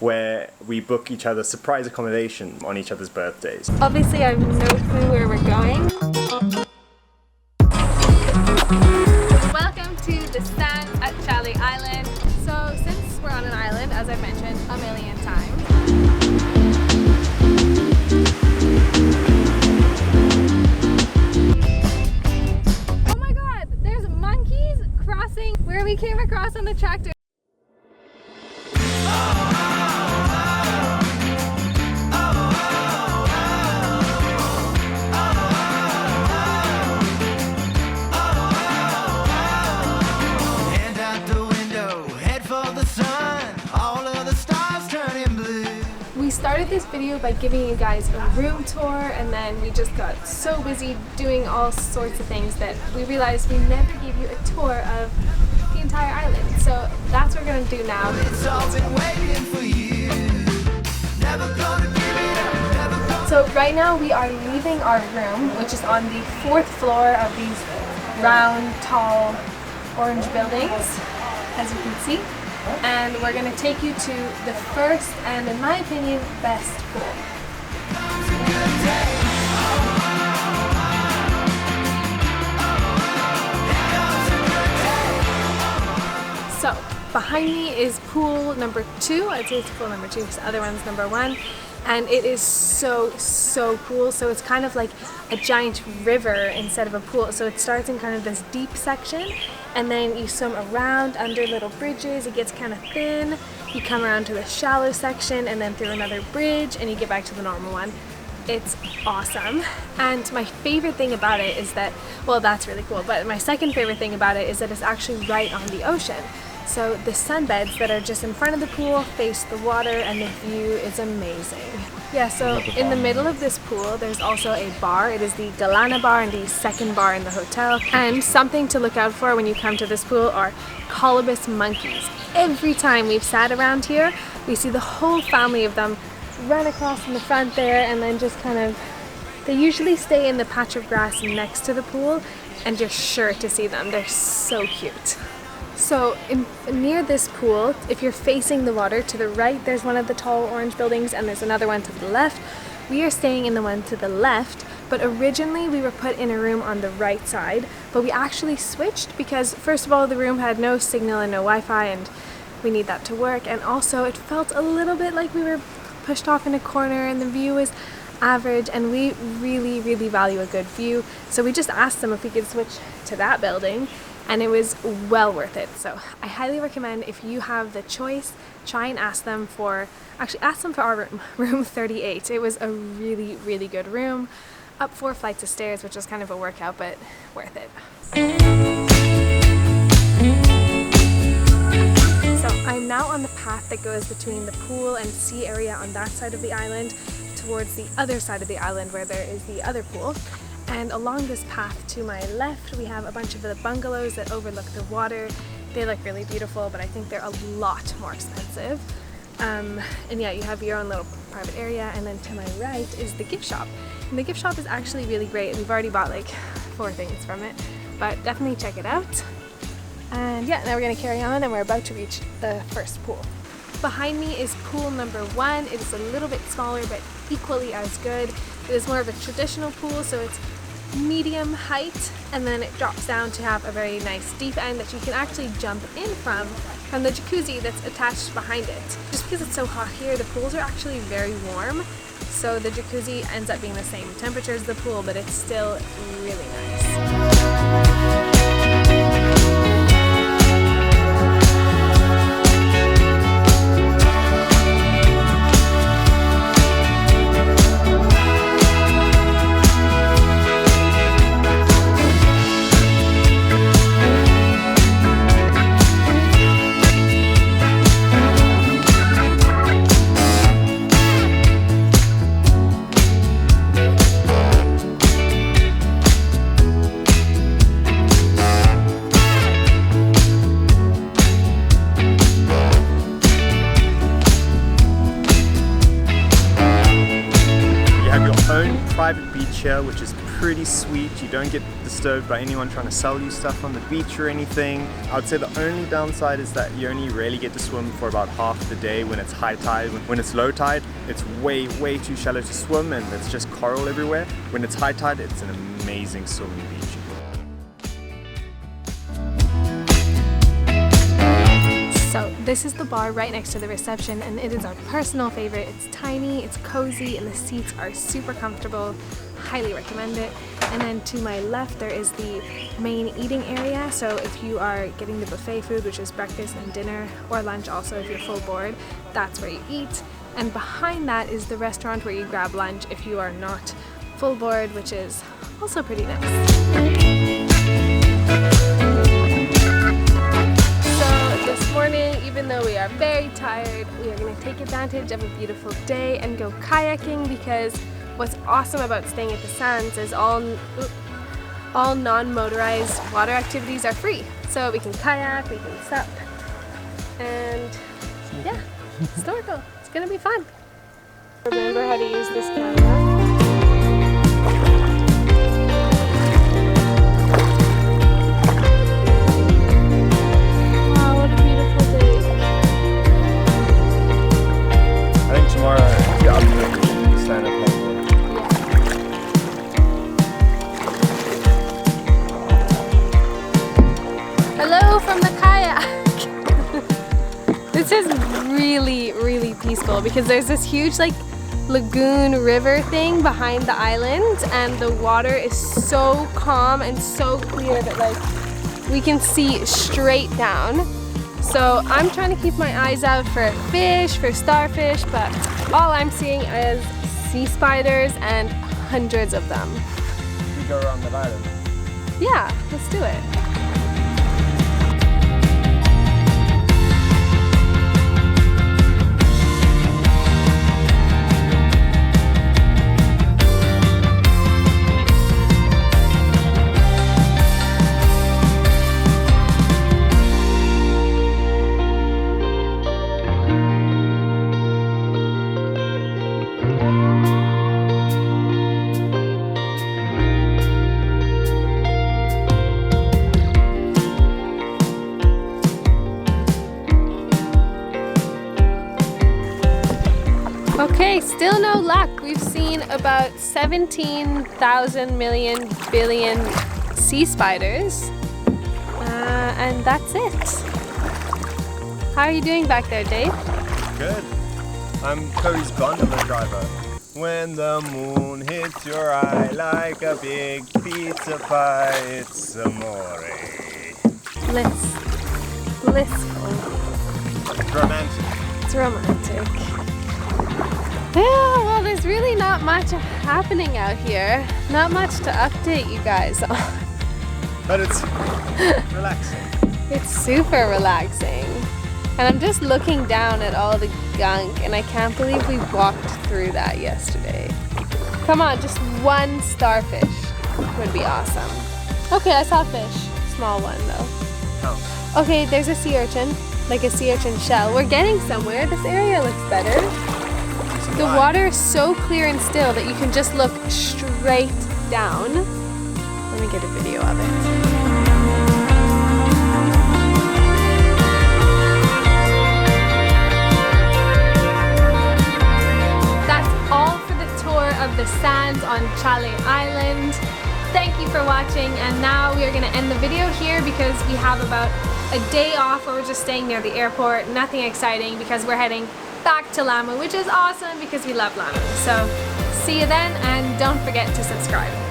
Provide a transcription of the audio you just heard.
where we book each other surprise accommodation on each other's birthdays. Obviously, I have no clue where we're going. Welcome to the stand at Chale Island. So, since we're on an island, as I mentioned a million times, oh my god, there's monkeys crossing where we came across on the tractor. We started this video by giving you guys a room tour, and then we just got so busy doing all sorts of things that we realized we never gave you a tour of the entire island. So that's what we're going to do now. So right now we are leaving our room, which is on the 4th floor of these round, tall, orange buildings, as you can see. And we're going to take you to the first and, in my opinion, best pool. So, behind me is pool number 2. I'd say it's pool number 2 because the other one's number 1. And it is so cool. So it's kind of like a giant river instead of a pool. So it starts in kind of this deep section, and then you swim around under little bridges. It gets kind of thin. You come around to the shallow section and then through another bridge, and you get back to the normal one. It's awesome. And my favorite thing about it is that, well, that's really cool, but my second favorite thing about it is that it's actually right on the ocean. So the sunbeds that are just in front of the pool face the water, and the view is amazing. Yeah, so in the middle of this pool, there's also a bar. It is the Galana bar and the second bar in the hotel. And something to look out for when you come to this pool are colobus monkeys. Every time we've sat around here, we see the whole family of them run across in the front there, and then just kind of, they usually stay in the patch of grass next to the pool, and you're sure to see them. They're so cute. So near this pool, if you're facing the water, to the right there's one of the tall orange buildings and there's another one to the left. We are staying in the one to the left, but originally we were put in a room on the right side, but we actually switched because first of all the room had no signal and no Wi-Fi, and we need that to work, and also it felt a little bit like we were pushed off in a corner and the view was average, and we really value a good view, so we just asked them if we could switch to that building. And it was well worth it. So I highly recommend, if you have the choice, try and ask them for our room, room 38. It was a really good room, up 4 flights of stairs, which was kind of a workout, but worth it. So I'm now on the path that goes between the pool and sea area on that side of the island towards the other side of the island where there is the other pool. And along this path to my left, we have a bunch of the bungalows that overlook the water. They look really beautiful, but I think they're a lot more expensive. And yeah, you have your own little private area. And then to my right is the gift shop. And the gift shop is actually really great. We've already bought like 4 things from it, but definitely check it out. And yeah, now we're gonna carry on, and we're about to reach the first pool. Behind me is pool number 1. It is a little bit smaller, but equally as good. It is more of a traditional pool, so it's medium height, and then it drops down to have a very nice deep end that you can actually jump in from the jacuzzi that's attached behind it. Just because it's so hot here, the pools are actually very warm, so the jacuzzi ends up being the same temperature as the pool, but it's still really nice. Private beach here, which is pretty sweet. You don't get disturbed by anyone trying to sell you stuff on the beach or anything. I'd say the only downside is that you only really get to swim for about half the day when it's high tide. When it's low tide, it's way too shallow to swim and it's just coral everywhere. When it's high tide, it's an amazing swimming beach. So this is the bar right next to the reception, and it is our personal favorite. It's tiny, it's cozy, and the seats are super comfortable. Highly recommend it. And then to my left there is the main eating area. So if you are getting the buffet food, which is breakfast and dinner, or lunch also if you're full board, that's where you eat. And behind that is the restaurant where you grab lunch if you are not full board, which is also pretty nice. This morning, even though we are very tired, we are going to take advantage of a beautiful day and go kayaking, because what's awesome about staying at the sands is all non-motorized water activities are free. So we can kayak, we can sup, and yeah, snorkel. It's going to be fun. Remember how to use this camera? This is really peaceful because there's this huge like lagoon river thing behind the island, and the water is so calm and so clear that like we can see straight down. So I'm trying to keep my eyes out for fish, for starfish, but all I'm seeing is sea spiders and hundreds of them. We go around the island. Yeah, let's do it. Okay, still no luck. We've seen about 17,000 million billion sea spiders, and that's it. How are you doing back there, Dave? Good. I'm Cody's gondola driver. When the moon hits your eye like a big pizza pie, it's amore. Blissful. It's romantic. It's romantic. Yeah, well, there's really not much happening out here. Not much to update you guys on. But it's relaxing. It's super relaxing. And I'm just looking down at all the gunk, and I can't believe we walked through that yesterday. Come on, just one starfish would be awesome. Okay, I saw a fish. Small one though. Oh. Okay, there's a sea urchin, like a sea urchin shell. We're getting somewhere. This area looks better. The water is so clear and still that you can just look straight down. Let me get a video of it. That's all for the tour of the sands on Chale Island. Thank you for watching, and now we are going to end the video here because we have about a day off where we're just staying near the airport. Nothing exciting because we're heading back to Lamu, which is awesome because we love Lamu. So see you then, and don't forget to subscribe.